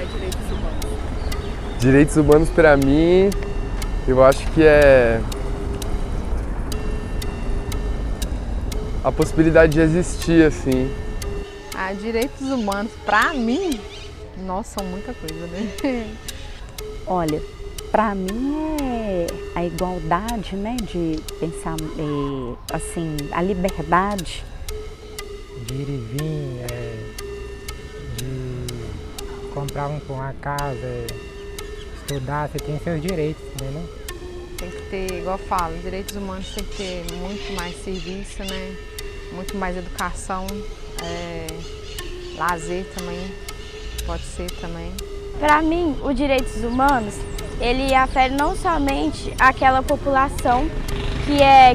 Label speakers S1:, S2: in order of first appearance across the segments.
S1: é direitos humanos?
S2: Direitos humanos para mim, eu acho que é a possibilidade de existir, assim.
S1: Direitos humanos, para mim, nossa, são muita coisa, né?
S3: Olha, para mim é a igualdade, né, de pensar, assim, a liberdade.
S4: De ir e vir, de comprar uma casa, estudar, você tem seus direitos, né?
S1: Tem que ter, igual eu falo, direitos humanos tem que ter muito mais serviço, né? Muito mais educação, lazer também, pode ser também.
S5: Para mim, os direitos humanos, ele afere não somente aquela população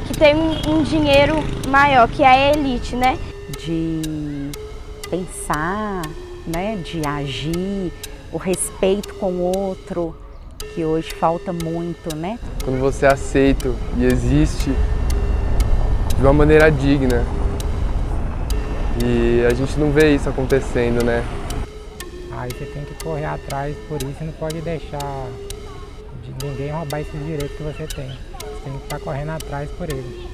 S5: que tem um dinheiro maior, que é a elite, né?
S3: De pensar, né, de agir, o respeito com o outro, que hoje falta muito, né?
S2: Quando você é aceito e existe de uma maneira digna. E a gente não vê isso acontecendo, né?
S4: Aí você tem que correr atrás por isso e não pode deixar de ninguém roubar esses direitos que você tem. Você tem que estar correndo atrás por ele.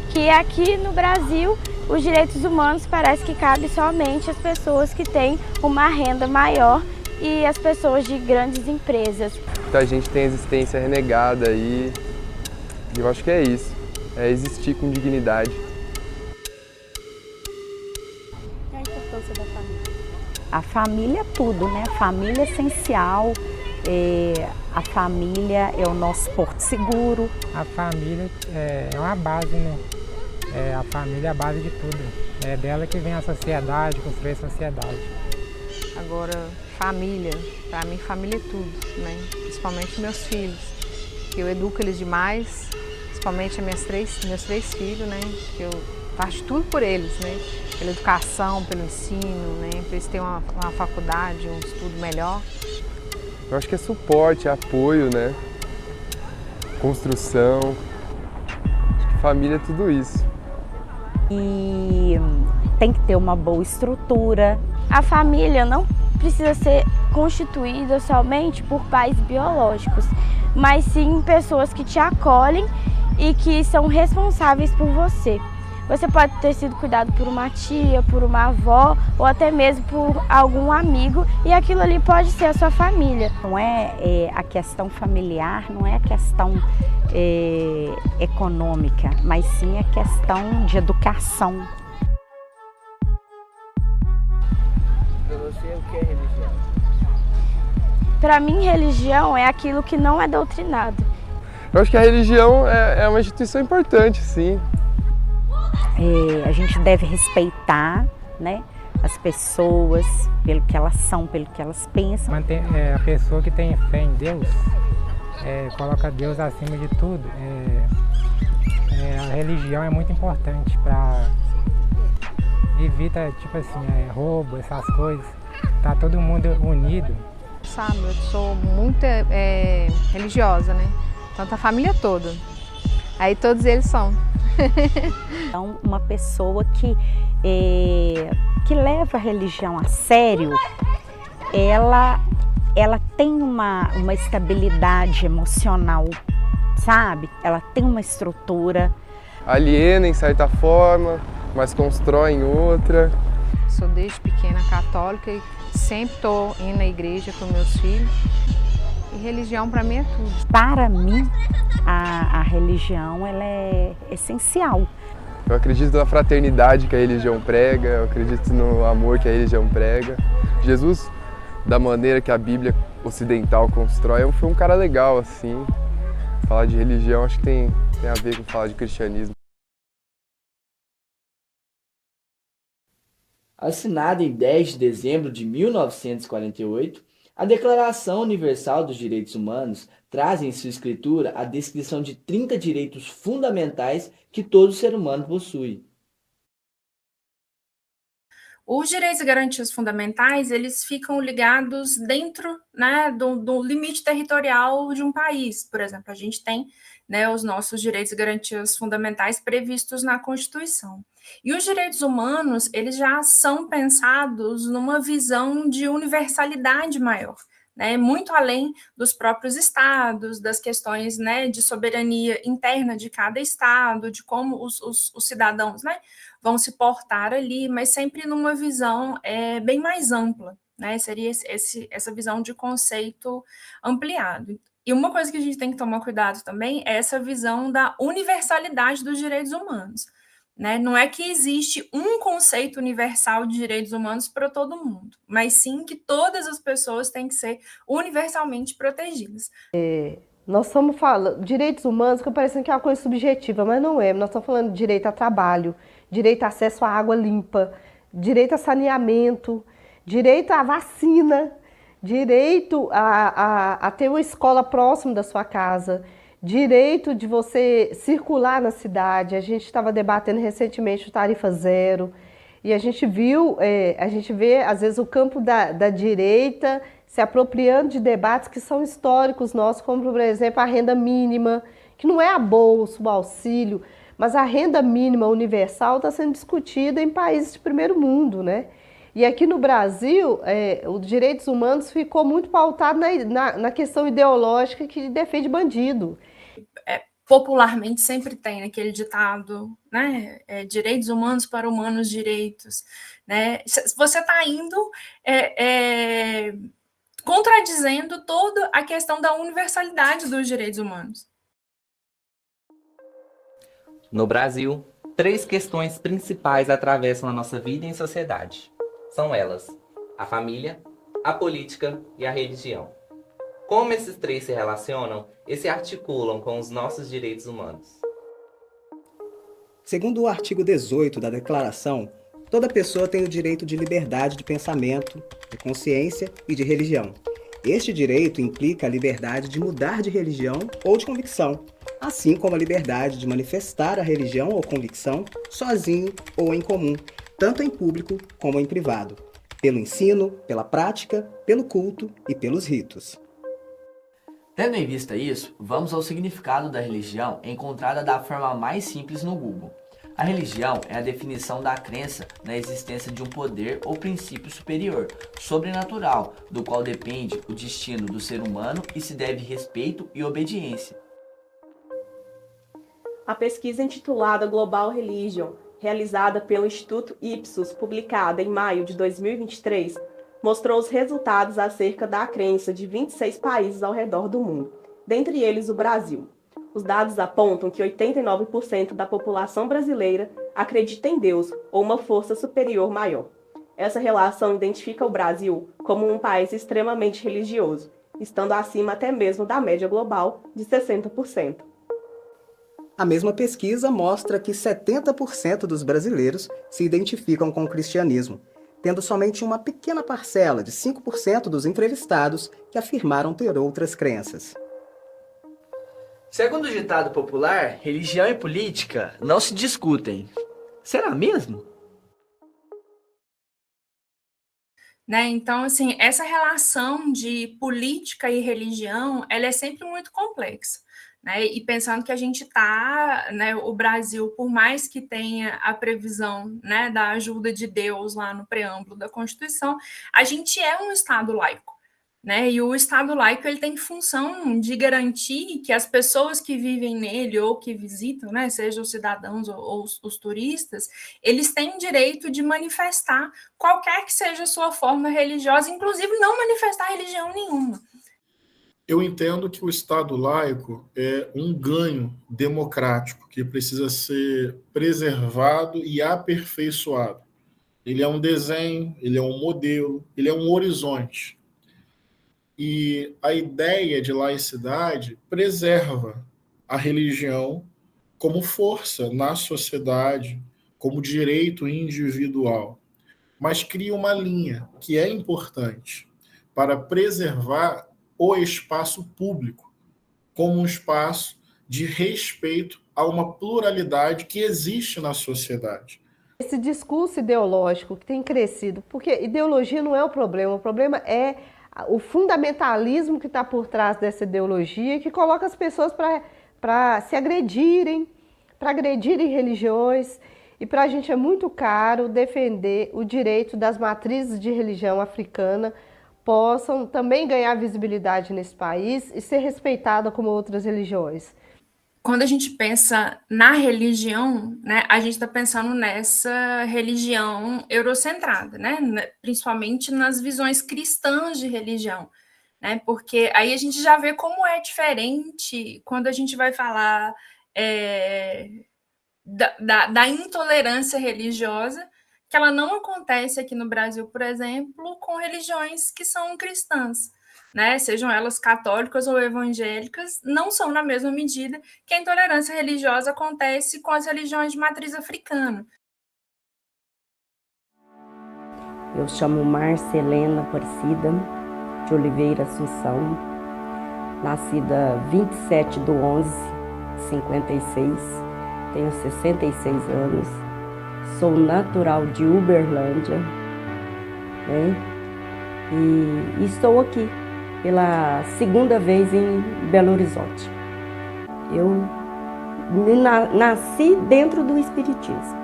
S5: Que aqui no Brasil, os direitos humanos parece que cabe somente às pessoas que têm uma renda maior e as pessoas de grandes empresas.
S2: Muita gente tem a existência renegada aí, e eu acho que é isso, é existir com dignidade.
S5: E a importância da família?
S3: A família é tudo, né? A família é essencial, a família é o nosso porto seguro.
S4: A família é uma base, né? A família é a base de tudo. É dela que vem a sociedade, construir a sociedade.
S1: Agora, família, para mim família é tudo, né? Principalmente meus filhos, que eu educo eles demais, principalmente meus três filhos, né? Que eu faço tudo por eles, né? Pela educação, pelo ensino, né? Para eles terem uma faculdade, um estudo melhor.
S2: Eu acho que é suporte, é apoio, né? Construção. Acho que família é tudo isso.
S3: E tem que ter uma boa estrutura.
S5: A família não precisa ser constituída somente por pais biológicos, mas sim pessoas que te acolhem e que são responsáveis por você. Você pode ter sido cuidado por uma tia, por uma avó ou até mesmo por algum amigo e aquilo ali pode ser a sua família.
S3: Não é a questão familiar, não é a questão econômica, mas sim a questão de educação.
S6: Para você, o que é religião?
S5: Para mim, religião é aquilo que não é doutrinado.
S2: Eu acho que a religião é uma instituição importante, sim.
S3: A gente deve respeitar, né, as pessoas pelo que elas são, pelo que elas pensam.
S4: A pessoa que tem fé em Deus, coloca Deus acima de tudo. A religião é muito importante para evitar, tipo assim, roubo, essas coisas. Tá todo mundo unido.
S1: Sabe, eu sou muito religiosa, né? Tanto a família toda. Aí todos eles são.
S3: Então, uma pessoa que leva a religião a sério, ela tem uma estabilidade emocional, sabe? Ela tem uma estrutura.
S2: Aliena em certa forma, mas constrói em outra.
S1: Sou desde pequena católica e sempre estou indo na igreja com meus filhos. E religião para mim é tudo.
S3: Para mim, a religião ela é essencial.
S2: Eu acredito na fraternidade que a religião prega, eu acredito no amor que a religião prega. Jesus, da maneira que a Bíblia ocidental constrói, foi um cara legal, assim. Falar de religião acho que tem a ver com falar de cristianismo.
S6: Assinada em 10 de dezembro de 1948, a Declaração Universal dos Direitos Humanos traz em sua escritura a descrição de 30 direitos fundamentais que todo ser humano possui.
S7: Os direitos e garantias fundamentais, eles ficam ligados dentro, né, do limite territorial de um país. Por exemplo, a gente tem, né, os nossos direitos e garantias fundamentais previstos na Constituição. E os direitos humanos, eles já são pensados numa visão de universalidade maior, né, muito além dos próprios estados, das questões, né, de soberania interna de cada estado, de como os cidadãos, né, vão se portar ali, mas sempre numa visão bem mais ampla, né? Seria essa visão de conceito ampliado. E uma coisa que a gente tem que tomar cuidado também é essa visão da universalidade dos direitos humanos, né? Não é que existe um conceito universal de direitos humanos para todo mundo, mas sim que todas as pessoas têm que ser universalmente protegidas.
S8: Nós estamos falando, direitos humanos, que parecendo que é uma coisa subjetiva, mas não é. Nós estamos falando de direito a trabalho, direito a acesso à água limpa, direito a saneamento, direito à vacina, direito a ter uma escola próximo da sua casa, direito de você circular na cidade. A gente estava debatendo recentemente o tarifa zero e a gente vê às vezes o campo da direita se apropriando de debates que são históricos nossos, como, por exemplo, a renda mínima, que não é a bolsa, o auxílio, mas a renda mínima universal está sendo discutida em países de primeiro mundo, né? E aqui no Brasil, os direitos humanos ficou muito pautado na questão ideológica que defende bandido.
S7: Popularmente sempre tem aquele ditado, né? Direitos humanos para humanos direitos, né? Você está indo contradizendo toda a questão da universalidade dos direitos humanos.
S9: No Brasil, 3 questões principais atravessam a nossa vida em sociedade. São elas: a família, a política e a religião. Como esses 3 se relacionam e se articulam com os nossos direitos humanos?
S10: Segundo o artigo 18 da Declaração, toda pessoa tem o direito de liberdade de pensamento, de consciência e de religião. Este direito implica a liberdade de mudar de religião ou de convicção, assim como a liberdade de manifestar a religião ou convicção sozinho ou em comum, tanto em público como em privado, pelo ensino, pela prática, pelo culto e pelos ritos.
S6: Tendo em vista isso, vamos ao significado da religião encontrada da forma mais simples no Google. A religião é a definição da crença na existência de um poder ou princípio superior, sobrenatural, do qual depende o destino do ser humano e se deve respeito e obediência.
S11: A pesquisa intitulada Global Religion, realizada pelo Instituto Ipsos, publicada em maio de 2023, mostrou os resultados acerca da crença de 26 países ao redor do mundo, dentre eles o Brasil. Os dados apontam que 89% da população brasileira acredita em Deus ou uma força superior maior. Essa relação identifica o Brasil como um país extremamente religioso, estando acima até mesmo da média global de 60%.
S10: A mesma pesquisa mostra que 70% dos brasileiros se identificam com o cristianismo, tendo somente uma pequena parcela de 5% dos entrevistados que afirmaram ter outras crenças.
S6: Segundo o ditado popular, religião e política não se discutem. Será mesmo?
S7: Né? Então, assim, essa relação de política e religião, ela é sempre muito complexa. Né? E pensando que a gente está, né, o Brasil, por mais que tenha a previsão, né, da ajuda de Deus lá no preâmbulo da Constituição, a gente é um Estado laico. Né? E o Estado laico ele tem função de garantir que as pessoas que vivem nele ou que visitam, né, sejam os cidadãos ou os turistas, eles têm direito de manifestar qualquer que seja a sua forma religiosa, inclusive não manifestar religião nenhuma.
S12: Eu entendo que o Estado laico é um ganho democrático que precisa ser preservado e aperfeiçoado. Ele é um desenho, ele é um modelo, ele é um horizonte. E a ideia de laicidade preserva a religião como força na sociedade, como direito individual, mas cria uma linha que é importante para preservar o espaço público como um espaço de respeito a uma pluralidade que existe na sociedade.
S8: Esse discurso ideológico que tem crescido, porque ideologia não é o problema é o fundamentalismo que está por trás dessa ideologia, que coloca as pessoas para se agredirem, para agredirem religiões, e para a gente é muito caro defender o direito das matrizes de religião africana possam também ganhar visibilidade nesse país e ser respeitada como outras religiões.
S7: Quando a gente pensa na religião, né, a gente está pensando nessa religião eurocentrada, né, principalmente nas visões cristãs de religião, né, porque aí a gente já vê como é diferente quando a gente vai falar da intolerância religiosa, que ela não acontece aqui no Brasil, por exemplo, com religiões que são cristãs, né? Sejam elas católicas ou evangélicas, não são na mesma medida que a intolerância religiosa acontece com as religiões de matriz africana.
S13: Eu chamo Marcelena Aparecida de Oliveira Assunção, nascida 27/11/56, tenho 66 anos, sou natural de Uberlândia, né? E estou aqui pela segunda vez em Belo Horizonte. Eu nasci dentro do Espiritismo,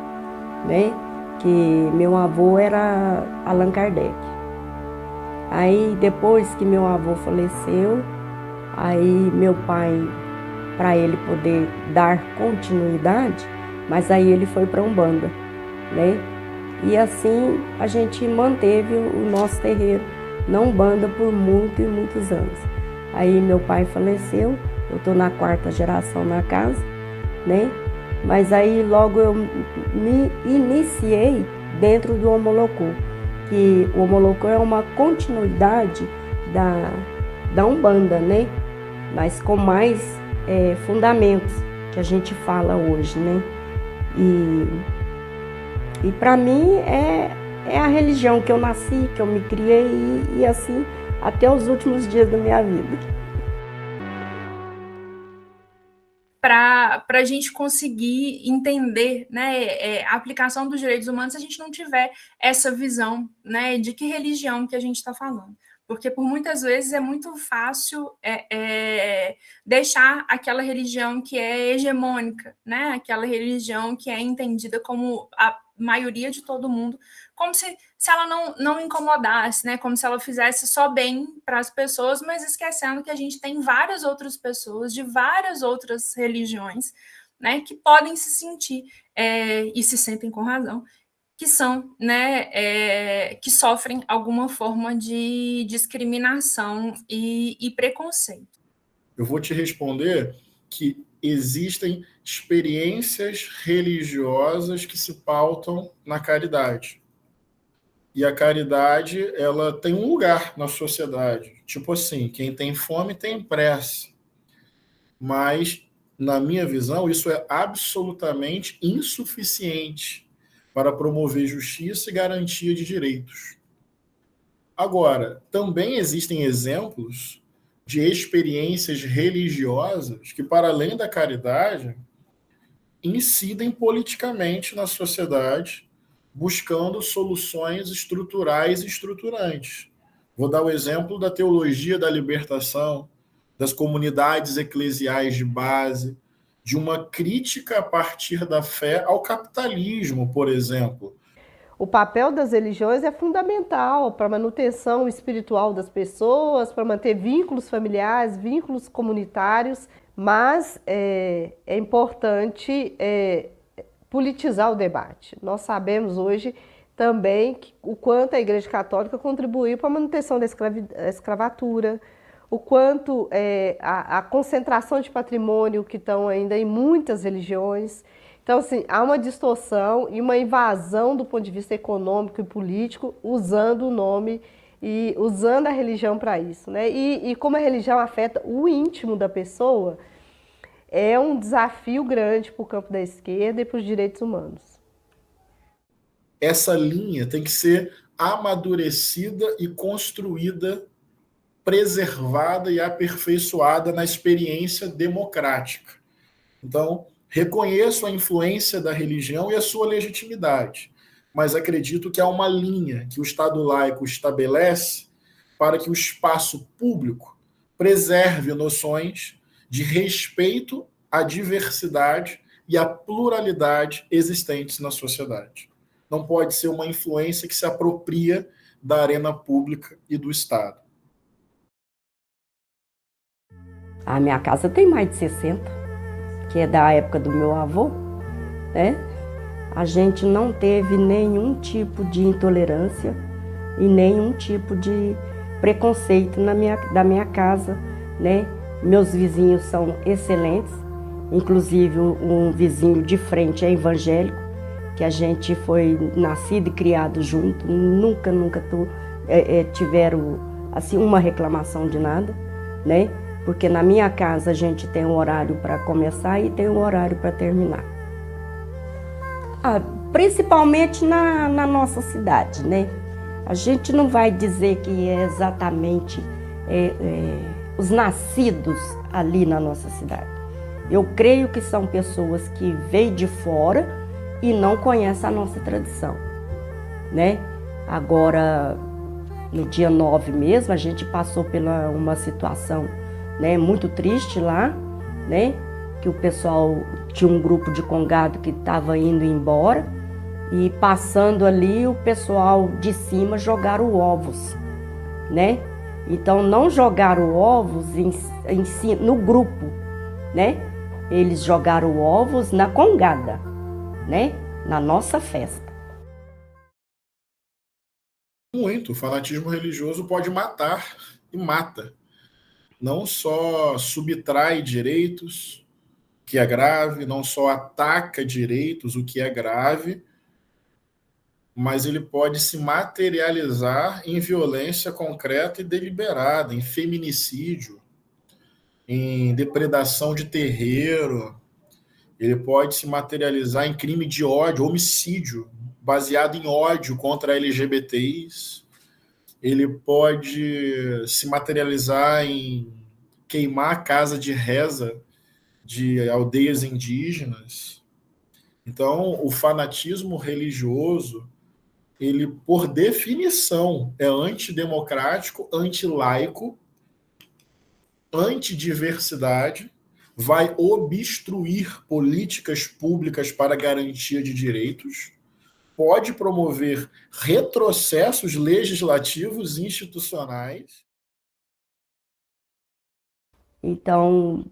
S13: né? Que meu avô era Allan Kardec. Aí depois que meu avô faleceu, aí meu pai, para ele poder dar continuidade, mas aí ele foi para Umbanda, né? E assim a gente manteve o nosso terreiro na Umbanda por muitos anos. Aí meu pai faleceu, eu estou na 4ª geração na casa, né? Mas aí logo eu me iniciei dentro do Omolocô, que o Omolocô é uma continuidade da Umbanda, né? Mas com mais fundamentos que a gente fala hoje, né? E para mim é a religião que eu nasci, que eu me criei e assim até os últimos dias da minha vida.
S7: Para a gente conseguir entender, né, a aplicação dos direitos humanos se a gente não tiver essa visão, né, de que religião que a gente está falando. Porque por muitas vezes é muito fácil deixar aquela religião que é hegemônica, né, aquela religião que é entendida como a maioria de todo mundo, como se ela não incomodasse, né? Como se ela fizesse só bem para as pessoas, mas esquecendo que a gente tem várias outras pessoas de várias outras religiões, né, que podem se sentir, e se sentem com razão, que são, né, que sofrem alguma forma de discriminação e preconceito.
S12: Eu vou te responder que existem experiências religiosas que se pautam na caridade. E a caridade, ela tem um lugar na sociedade. Tipo assim, quem tem fome tem pressa. Mas, na minha visão, isso é absolutamente insuficiente para promover justiça e garantia de direitos. Agora, também existem exemplos de experiências religiosas que, para além da caridade, incidem politicamente na sociedade, buscando soluções estruturais e estruturantes. Vou dar o exemplo da teologia da libertação, das comunidades eclesiais de base, de uma crítica a partir da fé ao capitalismo, por exemplo.
S8: O papel das religiões é fundamental para a manutenção espiritual das pessoas, para manter vínculos familiares, vínculos comunitários, mas é importante politizar o debate. Nós sabemos hoje também o quanto a Igreja Católica contribuiu para a manutenção da escravatura, o quanto a concentração de patrimônio que estão ainda em muitas religiões. Então, assim, há uma distorção e uma invasão do ponto de vista econômico e político, usando o nome e usando a religião para isso, né? E como a religião afeta o íntimo da pessoa, é um desafio grande para o campo da esquerda e para os direitos humanos.
S12: Essa linha tem que ser amadurecida e construída, preservada e aperfeiçoada na experiência democrática. Então, Reconheço a influência da religião e a sua legitimidade, mas acredito que há uma linha que o Estado laico estabelece para que o espaço público preserve noções de respeito à diversidade e à pluralidade existentes na sociedade. Não pode ser uma influência que se apropria da arena pública e do Estado.
S13: A minha casa tem mais de 60, que é da época do meu avô, né? A gente não teve nenhum tipo de intolerância e nenhum tipo de preconceito da minha casa, né? Meus vizinhos são excelentes, inclusive um vizinho de frente é evangélico, que a gente foi nascido e criado junto, nunca tiveram assim uma reclamação de nada, né? Porque na minha casa a gente tem um horário para começar e tem um horário para terminar. Principalmente na nossa cidade, né? A gente não vai dizer que é exatamente os nascidos ali na nossa cidade. Eu creio que são pessoas que veem de fora e não conhecem a nossa tradição, né? Agora, no dia 9 mesmo, a gente passou por uma situação, né, muito triste lá, né? Que o pessoal tinha um grupo de congado que estava indo embora e passando ali o pessoal de cima jogaram ovos, né? Então não jogaram ovos no grupo, né? Eles jogaram ovos na congada, né? Na nossa festa.
S12: Muito. O fanatismo religioso pode matar e mata. Não só subtrai direitos, que é grave, não só ataca direitos, o que é grave, mas ele pode se materializar em violência concreta e deliberada, em feminicídio, em depredação de terreiro. Ele pode se materializar em crime de ódio, homicídio, baseado em ódio contra LGBTs. Ele pode se materializar em queimar a casa de reza de aldeias indígenas. Então, o fanatismo religioso, ele, por definição, é antidemocrático, antilaico, antidiversidade, vai obstruir políticas públicas para garantia de direitos, pode promover retrocessos legislativos e institucionais.
S13: Então,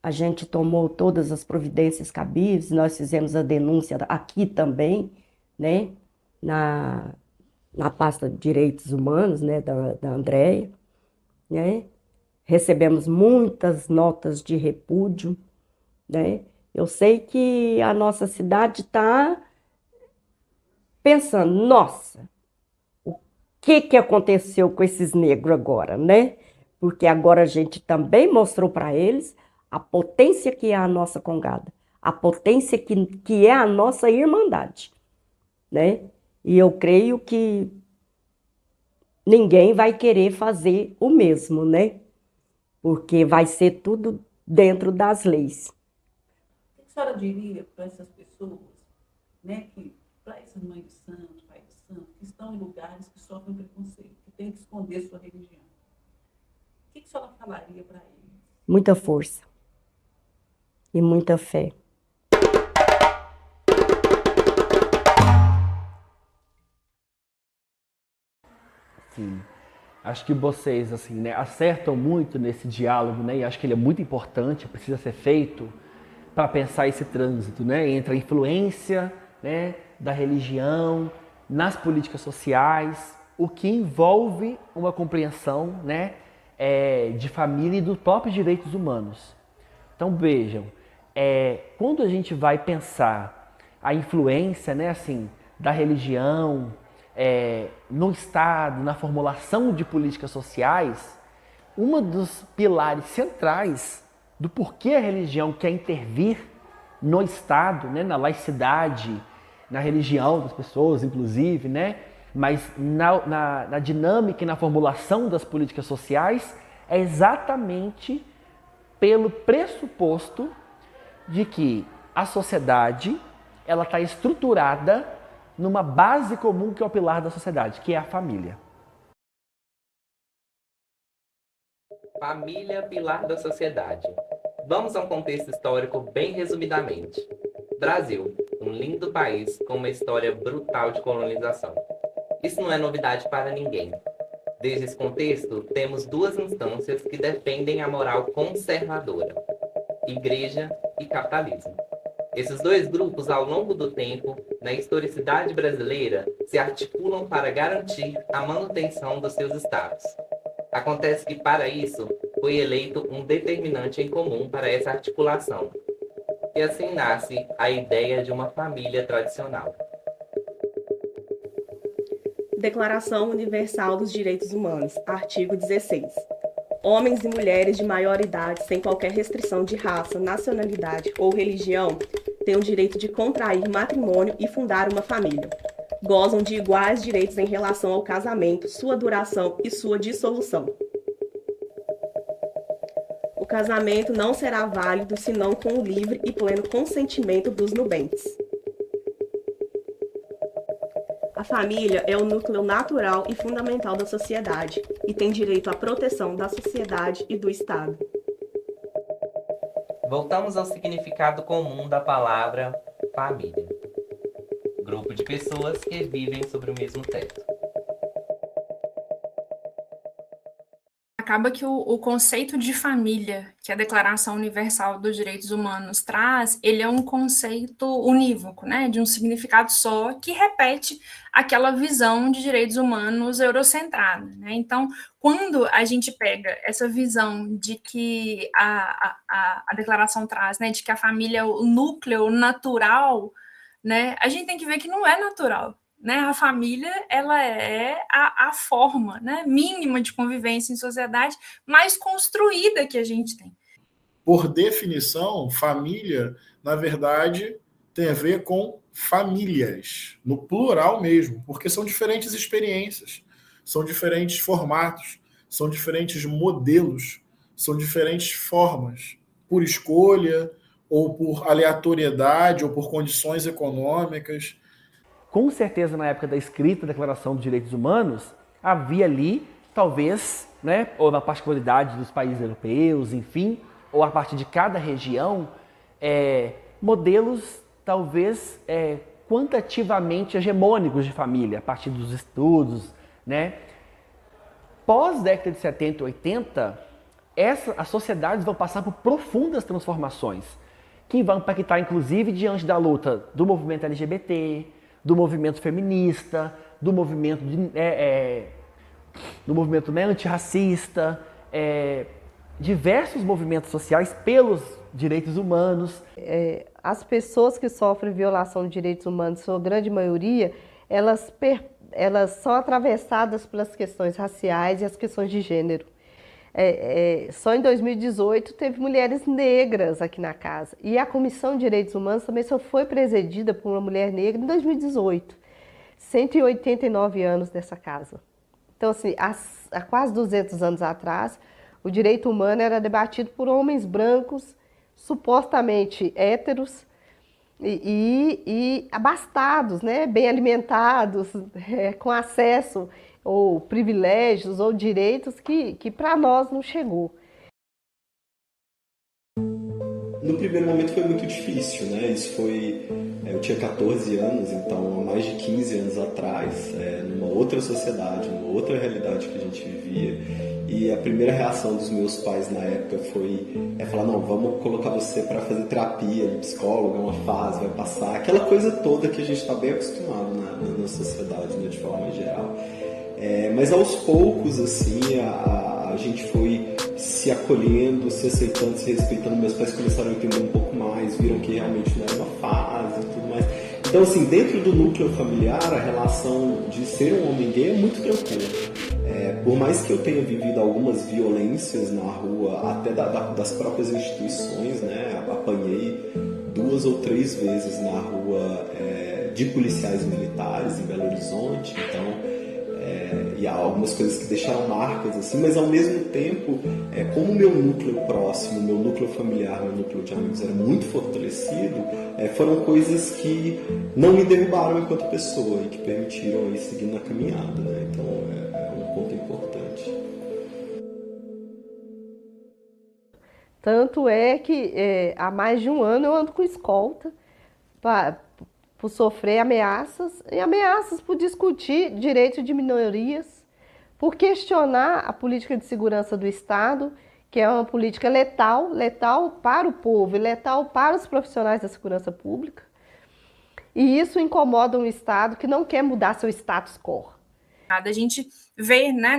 S13: a gente tomou todas as providências cabíveis, nós fizemos a denúncia aqui também, né, na pasta de Direitos Humanos, né, da Andréia, né, recebemos muitas notas de repúdio, né. Eu sei que a nossa cidade está pensando, nossa, o que aconteceu com esses negros agora, né? Porque agora a gente também mostrou para eles a potência que é a nossa congada, a potência que é a nossa irmandade, né? E eu creio que ninguém vai querer fazer o mesmo, né? Porque vai ser tudo dentro das leis.
S14: O que a senhora diria para essas pessoas, né, para essas mães de santo, pai de santo, que estão em lugares que sofrem preconceito, que têm que esconder sua religião? O que a senhora falaria para eles?
S13: Muita força e muita fé.
S15: Sim. Acho que vocês assim, né, acertam muito nesse diálogo, né, e acho que ele é muito importante, precisa ser feito para pensar esse trânsito, né, entre a influência, né, da religião nas políticas sociais, o que envolve uma compreensão, né, de família e dos próprios direitos humanos. Então vejam, quando a gente vai pensar a influência, né, assim, da religião no Estado, na formulação de políticas sociais, um dos pilares centrais do porquê a religião quer intervir no Estado, né, na laicidade, na religião das pessoas, inclusive, né, mas na dinâmica e na formulação das políticas sociais, é exatamente pelo pressuposto de que a sociedade ela está estruturada numa base comum que é o pilar da sociedade, que é a família.
S9: Família, pilar da sociedade. Vamos a um contexto histórico bem resumidamente. Brasil, um lindo país com uma história brutal de colonização. Isso não é novidade para ninguém. Desde esse contexto, temos duas instâncias que defendem a moral conservadora: igreja e capitalismo. Esses dois grupos, ao longo do tempo, na historicidade brasileira, se articulam para garantir a manutenção dos seus estados. Acontece que, para isso, foi eleito um determinante em comum para essa articulação. E assim nasce a ideia de uma família tradicional.
S11: Declaração Universal dos Direitos Humanos, artigo 16. Homens e mulheres de maior idade, sem qualquer restrição de raça, nacionalidade ou religião, têm o direito de contrair matrimônio e fundar uma família. Gozam de iguais direitos em relação ao casamento, sua duração e sua dissolução. O casamento não será válido senão com o livre e pleno consentimento dos nubentes. A família é o núcleo natural e fundamental da sociedade e tem direito à proteção da sociedade e do Estado.
S9: Voltamos ao significado comum da palavra família. Grupo de pessoas que vivem sobre o mesmo teto.
S7: Acaba que o conceito de família, que a Declaração Universal dos Direitos Humanos traz, ele é um conceito unívoco, né, de um significado só, que repete aquela visão de direitos humanos eurocentrada, né? Então, quando a gente pega essa visão de que a declaração traz, né, de que a família é o núcleo natural, né, a gente tem que ver que não é natural. Né, a família ela é a forma, né, mínima de convivência em sociedade mais construída que a gente tem.
S12: Por definição, família, na verdade, tem a ver com famílias, no plural mesmo, porque são diferentes experiências, são diferentes formatos, são diferentes modelos, são diferentes formas, por escolha, ou por aleatoriedade, ou por condições econômicas.
S15: Com certeza, na época da escrita da Declaração dos Direitos Humanos, havia ali, talvez, né, ou na particularidade dos países europeus, enfim, ou a partir de cada região, modelos, talvez, quantitativamente hegemônicos de família, a partir dos estudos, né. Pós-década de 70 e 80, as sociedades vão passar por profundas transformações, que vão impactar, inclusive, diante da luta do movimento LGBT, do movimento feminista, do movimento, antirracista, diversos movimentos sociais pelos direitos humanos.
S8: As pessoas que sofrem violação de direitos humanos, sua grande maioria, elas são atravessadas pelas questões raciais e as questões de gênero. Só em 2018 teve mulheres negras aqui na casa. E a Comissão de Direitos Humanos também só foi presidida por uma mulher negra em 2018. 189 anos dessa casa. Então, assim, há quase 200 anos atrás, o direito humano era debatido por homens brancos, supostamente héteros e abastados, né? Bem alimentados, com acesso ou privilégios ou direitos que para nós não chegou.
S16: No primeiro momento foi muito difícil, né? Isso foi... Eu tinha 14 anos, então há mais de 15 anos atrás, numa outra sociedade, numa outra realidade que a gente vivia. E a primeira reação dos meus pais na época foi falar, não, vamos colocar você para fazer terapia, psicólogo, é uma fase, vai passar. Aquela coisa toda que a gente está bem acostumado na sociedade, né, de forma geral. Mas aos poucos, assim, a gente foi se acolhendo, se aceitando, se respeitando. Meus pais começaram a entender um pouco mais, viram que realmente não era uma fase e tudo mais. Então, assim, dentro do núcleo familiar, a relação de ser um homem gay é muito tranquila. Por mais que eu tenha vivido algumas violências na rua, até das próprias instituições, né? Apanhei 2 ou 3 vezes na rua de policiais militares em Belo Horizonte, então e há algumas coisas que deixaram marcas, assim, mas ao mesmo tempo, como o meu núcleo próximo, meu núcleo familiar, meu núcleo de amigos era muito fortalecido, foram coisas que não me derrubaram enquanto pessoa e que permitiram aí seguir na caminhada, né? Então é um ponto importante.
S8: Tanto é que há mais de um ano eu ando com escolta por sofrer ameaças, e ameaças por discutir direitos de minorias, por questionar a política de segurança do Estado, que é uma política letal para o povo e letal para os profissionais da segurança pública. E isso incomoda um Estado que não quer mudar seu status quo.
S7: A gente vê, né,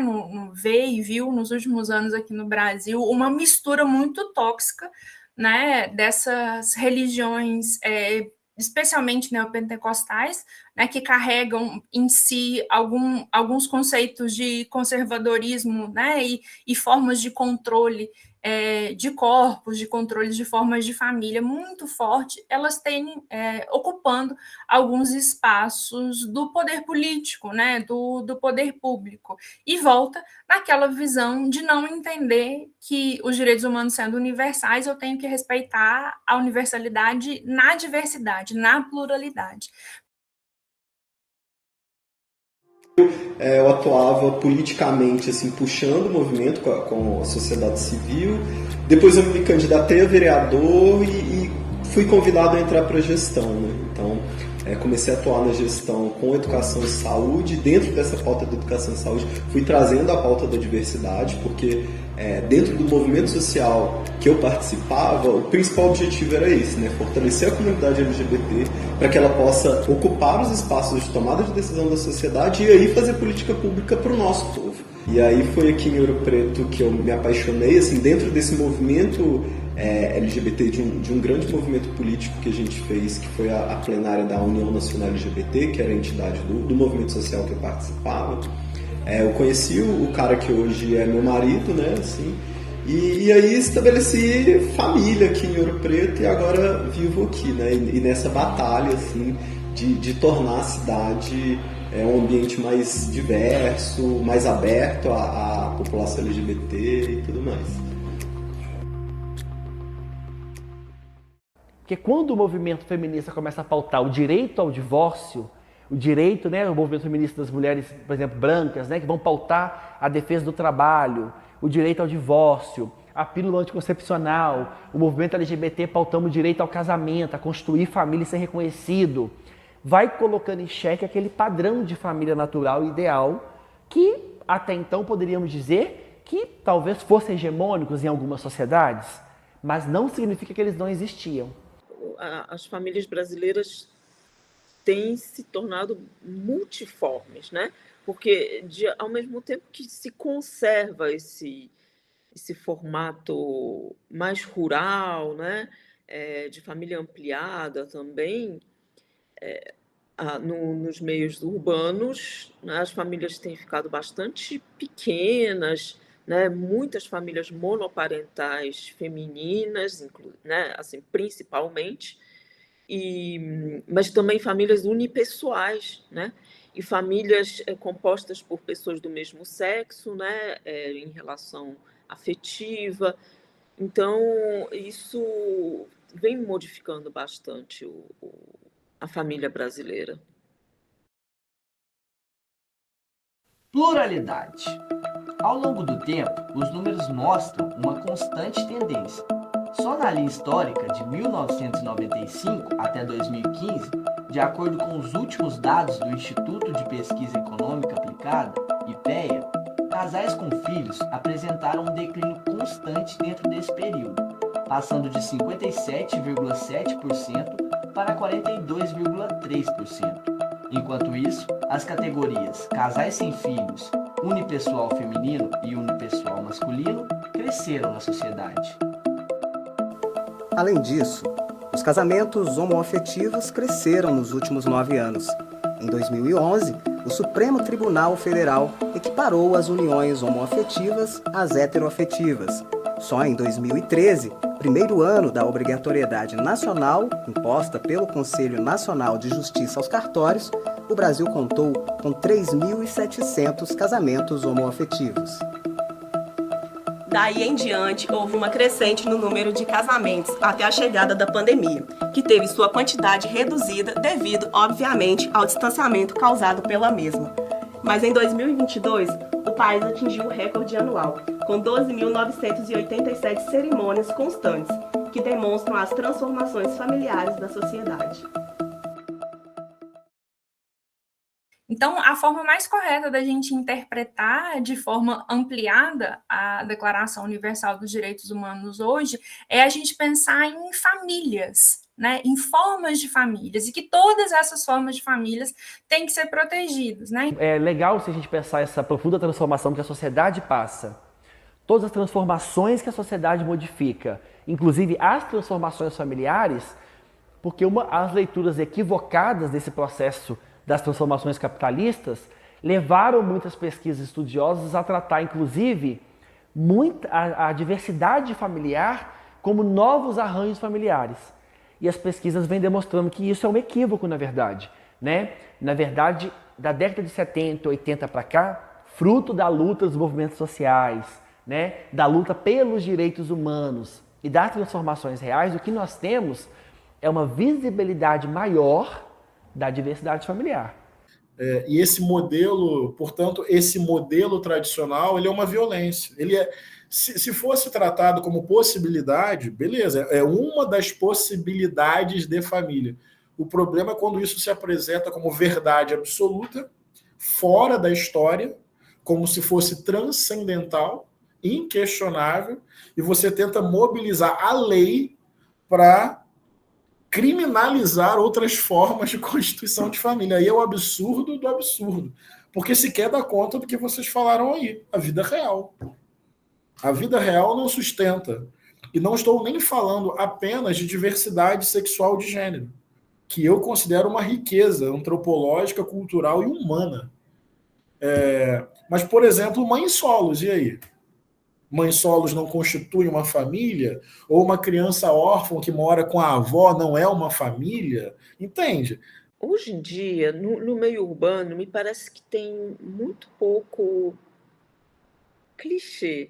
S7: vê e viu nos últimos anos aqui no Brasil uma mistura muito tóxica, né, dessas religiões, especialmente neopentecostais, né, que carregam em si alguns conceitos de conservadorismo, né, e formas de controle de corpos, de controles de formas de família muito forte, elas têm ocupando alguns espaços do poder político, né, do poder público, e volta naquela visão de não entender que os direitos humanos sendo universais, eu tenho que respeitar a universalidade na diversidade, na pluralidade.
S16: Eu atuava politicamente, assim, puxando o movimento com a sociedade civil. Depois eu me candidatei a vereador e fui convidado a entrar para a gestão, né? Então, comecei a atuar na gestão com educação e saúde. Dentro dessa pauta da educação e saúde, fui trazendo a pauta da diversidade, porque dentro do movimento social que eu participava, o principal objetivo era esse, né? Fortalecer a comunidade LGBT para que ela possa ocupar os espaços de tomada de decisão da sociedade e aí fazer política pública para o nosso povo. E aí foi aqui em Ouro Preto que eu me apaixonei, assim, dentro desse movimento LGBT, de um grande movimento político que a gente fez, que foi a plenária da União Nacional LGBT, que era a entidade do movimento social que eu participava. Eu conheci o cara que hoje é meu marido, né, assim, e aí estabeleci família aqui em Ouro Preto e agora vivo aqui, né, e nessa batalha, assim, de tornar a cidade um ambiente mais diverso, mais aberto à população LGBT e tudo mais.
S15: Porque quando o movimento feminista começa a pautar o direito ao divórcio, o direito, né, o movimento feminista das mulheres, por exemplo, brancas, né, que vão pautar a defesa do trabalho, o direito ao divórcio, a pílula anticoncepcional, o movimento LGBT pautando o direito ao casamento, a constituir família e ser reconhecido, vai colocando em xeque aquele padrão de família natural e ideal que até então poderíamos dizer que talvez fossem hegemônicos em algumas sociedades, mas não significa que eles não existiam.
S17: As famílias brasileiras têm se tornado multiformes, né? Porque ao mesmo tempo que se conserva esse formato mais rural, né? De família ampliada também, nos meios urbanos, né? As famílias têm ficado bastante pequenas, né? Muitas famílias monoparentais femininas, né? Assim, principalmente, mas também famílias unipessoais, né? E famílias compostas por pessoas do mesmo sexo, né? Em relação afetiva. Então, isso vem modificando bastante a família brasileira.
S6: Pluralidade. Ao longo do tempo, os números mostram uma constante tendência. Só na linha histórica de 1995 até 2015, de acordo com os últimos dados do Instituto de Pesquisa Econômica Aplicada, IPEA, casais com filhos apresentaram um declínio constante dentro desse período, passando de 57,7% para 42,3%. Enquanto isso, as categorias casais sem filhos, unipessoal feminino e unipessoal masculino cresceram na sociedade.
S10: Além disso, os casamentos homoafetivos cresceram nos últimos 9 anos. Em 2011, o Supremo Tribunal Federal equiparou as uniões homoafetivas às heteroafetivas. Só em 2013, primeiro ano da obrigatoriedade nacional imposta pelo Conselho Nacional de Justiça aos cartórios, o Brasil contou com 3.700 casamentos homoafetivos.
S11: Daí em diante, houve uma crescente no número de casamentos até a chegada da pandemia, que teve sua quantidade reduzida devido, obviamente, ao distanciamento causado pela mesma. Mas em 2022, o país atingiu o recorde anual, com 12.987 cerimônias constantes, que demonstram as transformações familiares da sociedade.
S7: Então, a forma mais correta da gente interpretar de forma ampliada a Declaração Universal dos Direitos Humanos hoje é a gente pensar em famílias, né, em formas de famílias, e que todas essas formas de famílias têm que ser protegidas, né?
S15: É legal se a gente pensar essa profunda transformação que a sociedade passa, todas as transformações que a sociedade modifica, inclusive as transformações familiares, porque as leituras equivocadas desse processo das transformações capitalistas levaram muitas pesquisas estudiosas a tratar, inclusive, a diversidade familiar como novos arranjos familiares. E as pesquisas vêm demonstrando que isso é um equívoco, na verdade, né? Na verdade, da década de 70, 80 para cá, fruto da luta dos movimentos sociais, né? Da luta pelos direitos humanos e das transformações reais, o que nós temos é uma visibilidade maior da diversidade familiar.
S12: E esse modelo, portanto, esse modelo tradicional, ele é uma violência. Ele é, se fosse tratado como possibilidade, beleza, é uma das possibilidades de família. O problema é quando isso se apresenta como verdade absoluta, fora da história, como se fosse transcendental, inquestionável, e você tenta mobilizar a lei para criminalizar outras formas de constituição de família. Aí é o absurdo do absurdo. Porque sequer dá conta do que vocês falaram aí, a vida real. A vida real não sustenta. E não estou nem falando apenas de diversidade sexual de gênero, que eu considero uma riqueza antropológica, cultural e humana. Mas, por exemplo, mães solos, e aí? Mães solos não constituem uma família? Ou uma criança órfã que mora com a avó não é uma família? Entende?
S17: Hoje em dia, no meio urbano, me parece que tem muito pouco clichê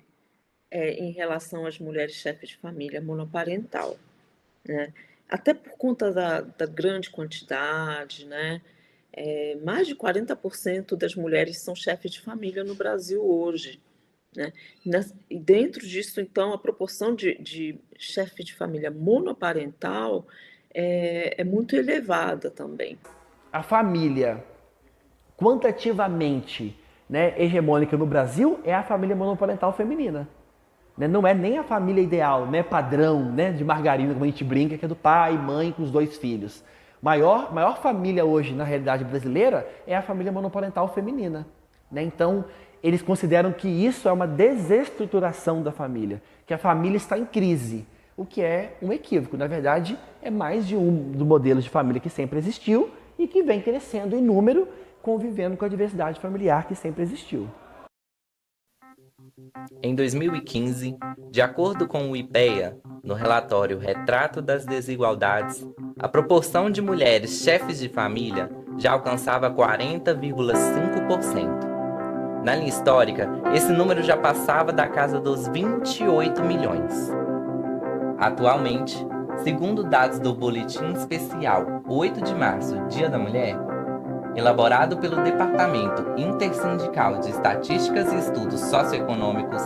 S17: em relação às mulheres chefes de família monoparental, né? Até por conta da grande quantidade, né? Mais de 40% das mulheres são chefes de família no Brasil hoje, né? E dentro disso, então, a proporção de chefe de família monoparental é muito elevada também.
S15: A família quantitativamente, né, hegemônica no Brasil é a família monoparental feminina. Né? Não é nem a família ideal, né, padrão, né, de margarina, como a gente brinca, que é do pai e mãe com os 2 filhos. Maior família hoje, na realidade brasileira, é a família monoparental feminina. Né? Então, eles consideram que isso é uma desestruturação da família, que a família está em crise, o que é um equívoco. Na verdade, é mais de um do modelo de família que sempre existiu e que vem crescendo em número, convivendo com a diversidade familiar que sempre existiu.
S9: Em 2015, de acordo com o IPEA, no relatório Retrato das Desigualdades, a proporção de mulheres chefes de família já alcançava 40,5%. Na linha histórica, esse número já passava da casa dos 28 milhões. Atualmente, segundo dados do Boletim Especial 8 de março, Dia da Mulher, elaborado pelo Departamento Intersindical de Estatísticas e Estudos Socioeconômicos,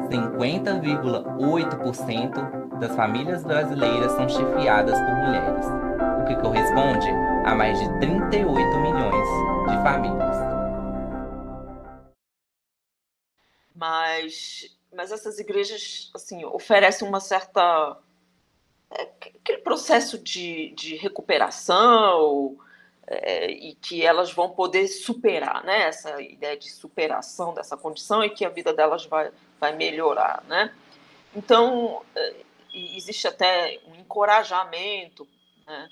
S9: 50,8% das famílias brasileiras são chefiadas por mulheres, o que corresponde a mais de 38 milhões de famílias.
S17: Mas essas igrejas, assim, oferecem uma certa... aquele processo de recuperação, e que elas vão poder superar, né? Essa ideia de superação dessa condição e que a vida delas vai melhorar, né? Então, existe até um encorajamento, né?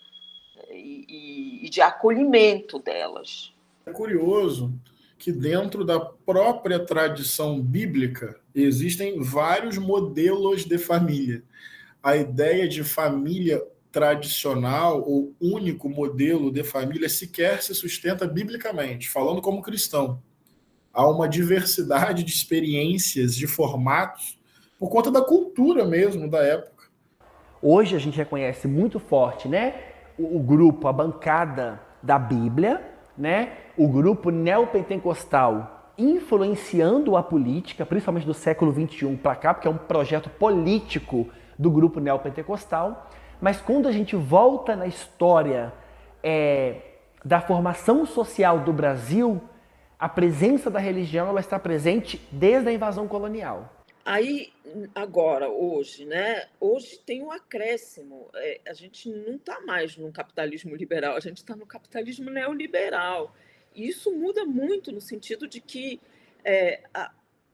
S17: E de acolhimento delas.
S12: É curioso que dentro da própria tradição bíblica existem vários modelos de família. A ideia de família tradicional ou único modelo de família sequer se sustenta biblicamente, falando como cristão. Há uma diversidade de experiências, de formatos, por conta da cultura mesmo da época.
S15: Hoje a gente reconhece muito forte, né, o grupo, a bancada da Bíblia, né, o grupo neopentecostal influenciando a política, principalmente do século XXI para cá, porque é um projeto político do grupo neopentecostal. Mas quando a gente volta na história da formação social do Brasil, a presença da religião ela está presente desde a invasão colonial.
S17: Aí, agora, hoje, né? Hoje tem um acréscimo. A gente não está mais no capitalismo liberal, a gente está no capitalismo neoliberal. E isso muda muito no sentido de que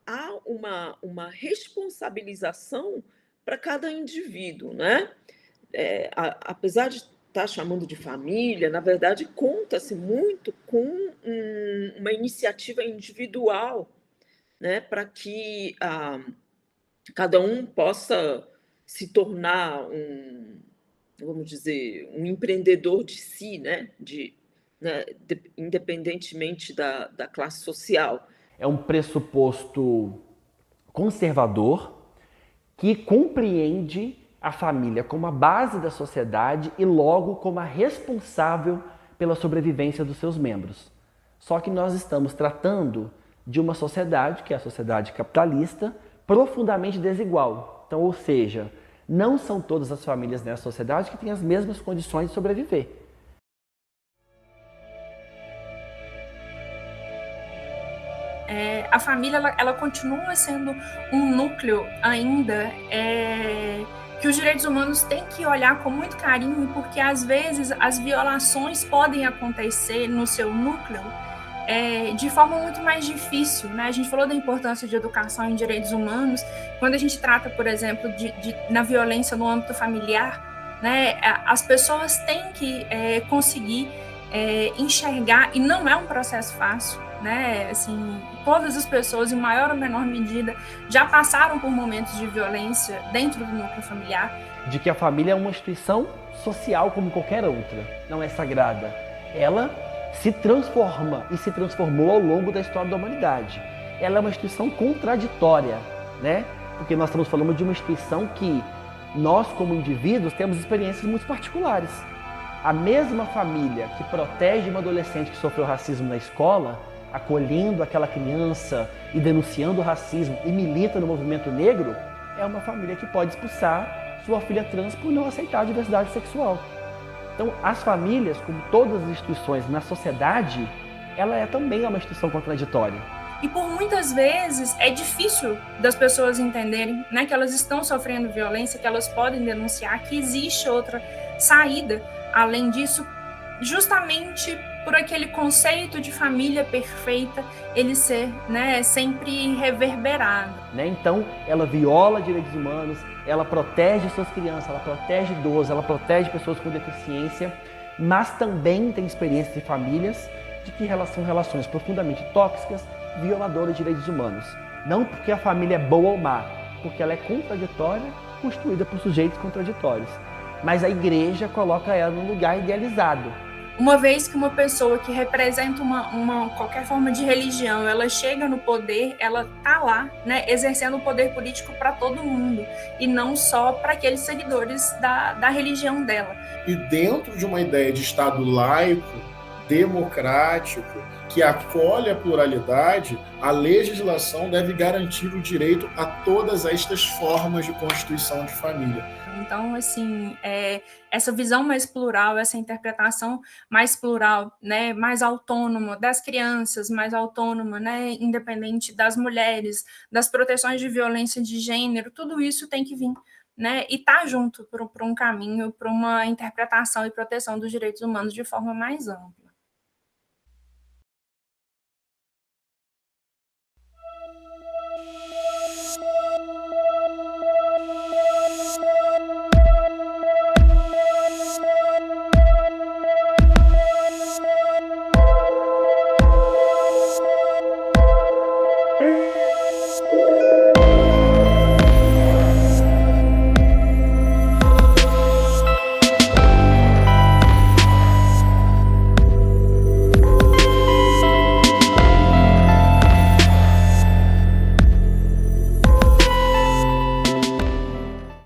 S17: há uma responsabilização para cada indivíduo, né? Apesar de estar chamando de família, na verdade, conta-se muito com uma iniciativa individual, né? Para que cada um possa se tornar vamos dizer, um empreendedor de si, né? Independentemente da classe social.
S15: É um pressuposto conservador que compreende a família como a base da sociedade e logo como a responsável pela sobrevivência dos seus membros. Só que nós estamos tratando de uma sociedade, que é a sociedade capitalista, profundamente desigual. Então, ou seja, não são todas as famílias nessa sociedade que têm as mesmas condições de sobreviver.
S7: A família ela continua sendo um núcleo ainda que os direitos humanos têm que olhar com muito carinho, porque às vezes as violações podem acontecer no seu núcleo de forma muito mais difícil, né? A gente falou da importância de educação em direitos humanos. Quando a gente trata, por exemplo, na violência no âmbito familiar, né? As pessoas têm que conseguir enxergar, e não é um processo fácil, né? Assim, todas as pessoas, em maior ou menor medida, já passaram por momentos de violência dentro do núcleo familiar.
S15: De que a família é uma instituição social como qualquer outra, não é sagrada. Ela se transforma e se transformou ao longo da história da humanidade. Ela é uma instituição contraditória, né? Porque nós estamos falando de uma instituição que nós, como indivíduos, temos experiências muito particulares. A mesma família que protege uma adolescente que sofreu racismo na escola, acolhendo aquela criança e denunciando o racismo e milita no movimento negro, é uma família que pode expulsar sua filha trans por não aceitar a diversidade sexual. Então, as famílias, como todas as instituições na sociedade, ela também é uma instituição contraditória.
S7: E por muitas vezes é difícil das pessoas entenderem, né, que elas estão sofrendo violência, que elas podem denunciar, que existe outra saída além disso, justamente por aquele conceito de família perfeita ele ser, né, sempre reverberado.
S15: Então, ela viola direitos humanos, ela protege suas crianças, ela protege idosos, ela protege pessoas com deficiência, mas também tem experiências de famílias de que são relações profundamente tóxicas, violadoras de direitos humanos. Não porque a família é boa ou má, porque ela é contraditória, construída por sujeitos contraditórios. Mas a igreja coloca ela num lugar idealizado.
S7: Uma vez que uma pessoa que representa qualquer forma de religião, ela chega no poder, ela está lá, né, exercendo o poder político para todo mundo, e não só para aqueles seguidores da religião dela.
S12: E dentro de uma ideia de Estado laico, democrático, que acolhe a pluralidade, a legislação deve garantir o direito a todas estas formas de constituição de família.
S7: Então, assim, essa visão mais plural, essa interpretação mais plural, né, mais autônoma das crianças, mais autônoma, né, independente das mulheres, das proteções de violência de gênero, tudo isso tem que vir, né, e tá junto para um caminho, para uma interpretação e proteção dos direitos humanos de forma mais ampla.